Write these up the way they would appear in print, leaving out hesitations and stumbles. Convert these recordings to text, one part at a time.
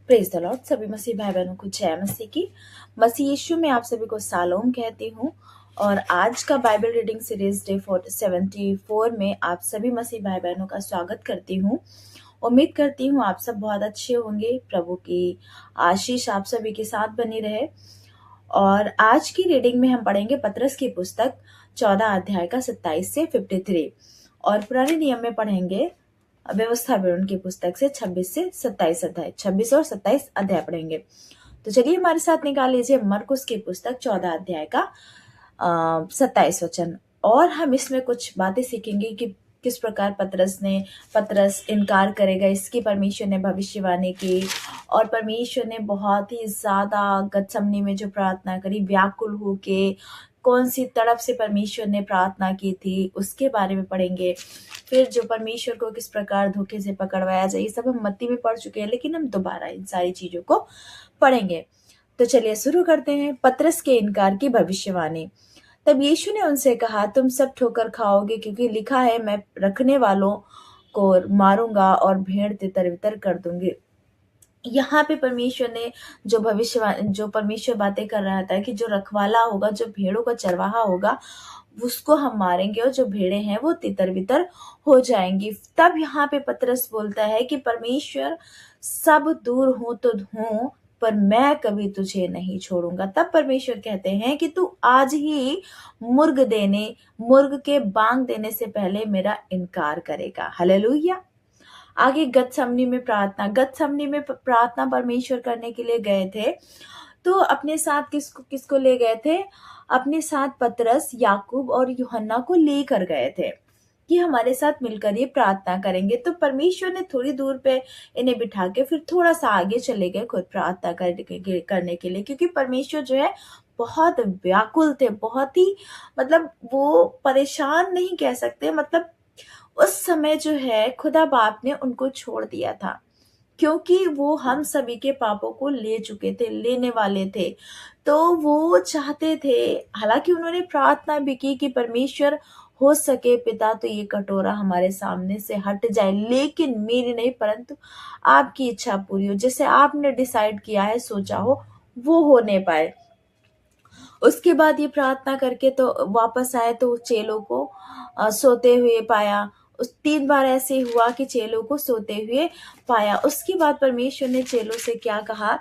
Praise the Lord. सभी मसीह भाई बहनों को जय मसीह की। मसीह यीशु में आप सभी को शालोम कहती हूँ। और आज का बाइबल रीडिंग सीरीज डे 74 में आप सभी मसीह भाई बहनों का स्वागत करती हूँ। उम्मीद करती हूँ आप सब बहुत अच्छे होंगे। प्रभु की आशीष आप सभी के साथ बनी रहे। और आज की रीडिंग में हम पढ़ेंगे पतरस की पुस्तक 14 अध्याय का 27 से 53, और पुराने नियम में पढ़ेंगे व्यवस्था विवरण की पुस्तक से 26 से 27 अध्याय, 26 और 27 अध्याय पढ़ेंगे। तो चलिए हमारे साथ निकाल लीजिए मरकुस की पुस्तक 14 अध्याय का 27 वचन। और हम इसमें कुछ बातें सीखेंगे कि किस प्रकार पतरस इनकार करेगा इसकी परमेश्वर ने भविष्यवाणी की, और परमेश्वर ने बहुत ही ज्यादा गतसमनी में जो प्रार्थना करी, व्याकुल होके कौन सी तड़प से परमेश्वर ने प्रार्थना की थी, उसके बारे में पढ़ेंगे। फिर जो परमेश्वर को किस प्रकार धोखे से पकड़वाया जाए, ये सब हम मत्ती में पढ़ चुके हैं, लेकिन हम दोबारा इन सारी चीजों को पढ़ेंगे। तो चलिए शुरू करते हैं। पतरस के इनकार की भविष्यवाणी। तब यीशु ने उनसे कहा, तुम सब ठोकर खाओगे, क्योंकि लिखा है, मैं रखने वालों को मारूंगा और भेड़ तितर बितर कर दूंगी। यहाँ पे परमेश्वर ने जो परमेश्वर बातें कर रहा था कि जो रखवाला होगा, जो भेड़ों का चरवाहा होगा, उसको हम मारेंगे और जो भेड़े हैं वो तितर बितर हो जाएंगी। तब यहाँ पे पतरस बोलता है कि परमेश्वर, सब दूर हो तो हूं, पर मैं कभी तुझे नहीं छोड़ूंगा। तब परमेश्वर कहते हैं कि तू आज ही मुर्ग के बांग देने से पहले मेरा इनकार करेगा। हालेलुया। आगे गतसमनी में प्रार्थना परमेश्वर करने के लिए गए थे। तो अपने साथ किसको ले गए थे? अपने साथ पतरस, याकूब और यूहन्ना को लेकर गए थे कि हमारे साथ मिलकर ये प्रार्थना करेंगे। तो परमेश्वर ने थोड़ी दूर पे इन्हें बिठा के फिर थोड़ा सा आगे चले गए खुद प्रार्थना करने के लिए, क्योंकि परमेश्वर जो है बहुत व्याकुल थे, बहुत ही वो परेशान नहीं कह सकते, उस समय जो है खुदा बाप ने उनको छोड़ दिया था, क्योंकि वो हम सभी के पापों को लेने वाले थे। तो वो चाहते थे, हालांकि उन्होंने प्रार्थना भी की कि परमेश्वर, हो सके पिता तो ये कटोरा हमारे सामने से हट जाए, लेकिन मेरी नहीं परंतु आपकी इच्छा पूरी हो, जैसे आपने डिसाइड किया है, सोचा हो, वो होने पाए। उसके बाद ये प्रार्थना करके तो वापस आए तो चेलों को सोते हुए पाया। उस 3 बार ऐसे हुआ कि चेलों को सोते हुए पाया। उसके बाद परमेश्वर ने चेलों से क्या कहा,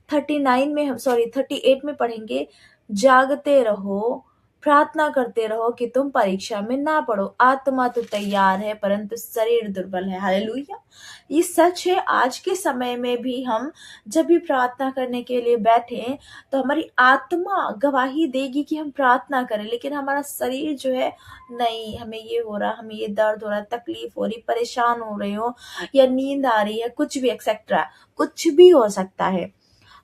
38 में पढ़ेंगे, जागते रहो, प्रार्थना करते रहो कि तुम परीक्षा में ना पड़ो। आत्मा तो तैयार है परंतु शरीर दुर्बल है। हालेलुया। ये सच है। आज के समय में भी हम जब भी प्रार्थना करने के लिए बैठे तो हमारी आत्मा गवाही देगी कि हम प्रार्थना करें, लेकिन हमारा शरीर जो है, नहीं, हमें ये हो रहा, हमें ये दर्द हो रहा, तकलीफ हो रही, परेशान हो रहे हो, या नींद आ रही है, कुछ भी एक्सेट्रा, कुछ भी हो सकता है।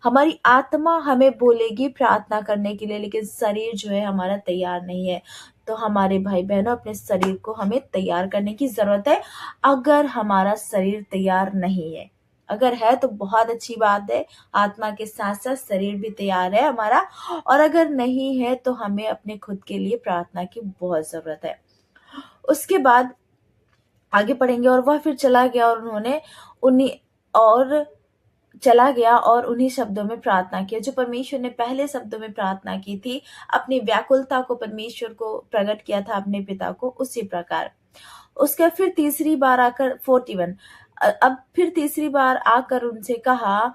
हमारी आत्मा हमें बोलेगी प्रार्थना करने के लिए, लेकिन शरीर जो है हमारा तैयार नहीं है। तो हमारे भाई बहनों, अपने शरीर को हमें तैयार करने की जरूरत है। अगर हमारा शरीर तैयार नहीं है, अगर है तो बहुत अच्छी बात है, आत्मा के साथ साथ शरीर भी तैयार है हमारा। और अगर नहीं है तो हमें अपने खुद के लिए प्रार्थना की बहुत जरूरत है। उसके बाद आगे पढ़ेंगे, और वह फिर चला गया और उन्हीं शब्दों में प्रार्थना किया जो परमेश्वर ने पहले शब्दों में प्रार्थना की थी। अपनी व्याकुलता को परमेश्वर को प्रकट किया था, अपने पिता को, उसी प्रकार। उसके फिर तीसरी बार आकर 41, अब फिर तीसरी बार आकर उनसे कहा,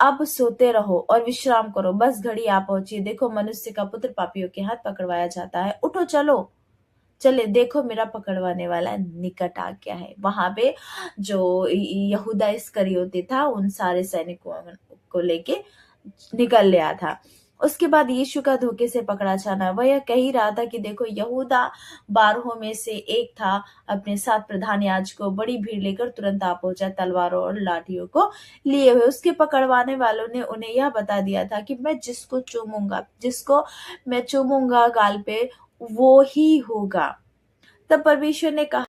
अब सोते रहो और विश्राम करो, बस घड़ी आ पहुंची। देखो, मनुष्य का पुत्र पापियों के हाथ पकड़वाया जाता है। उठो, चले, देखो, मेरा पकड़वाने वाला निकट आ गया है। वहां पे जो यहूदा इस्करियोती था, उन सारे सैनिकों को लेके निकल लिया था। उसके बाद यीशु का धोखे से पकड़ा जाना। वह यह कह ही रहा था कि देखो, यहूदा 12 में से एक था, अपने साथ प्रधान याजकों, बड़ी भीड़ लेकर तुरंत आ पहुंचा, तलवारों और लाठियों को लिए हुए। उसके पकड़वाने वालों ने उन्हें यह बता दिया था कि जिसको मैं चूमूंगा गाल पे, वो ही होगा। तब परमेश्वर ने कहा,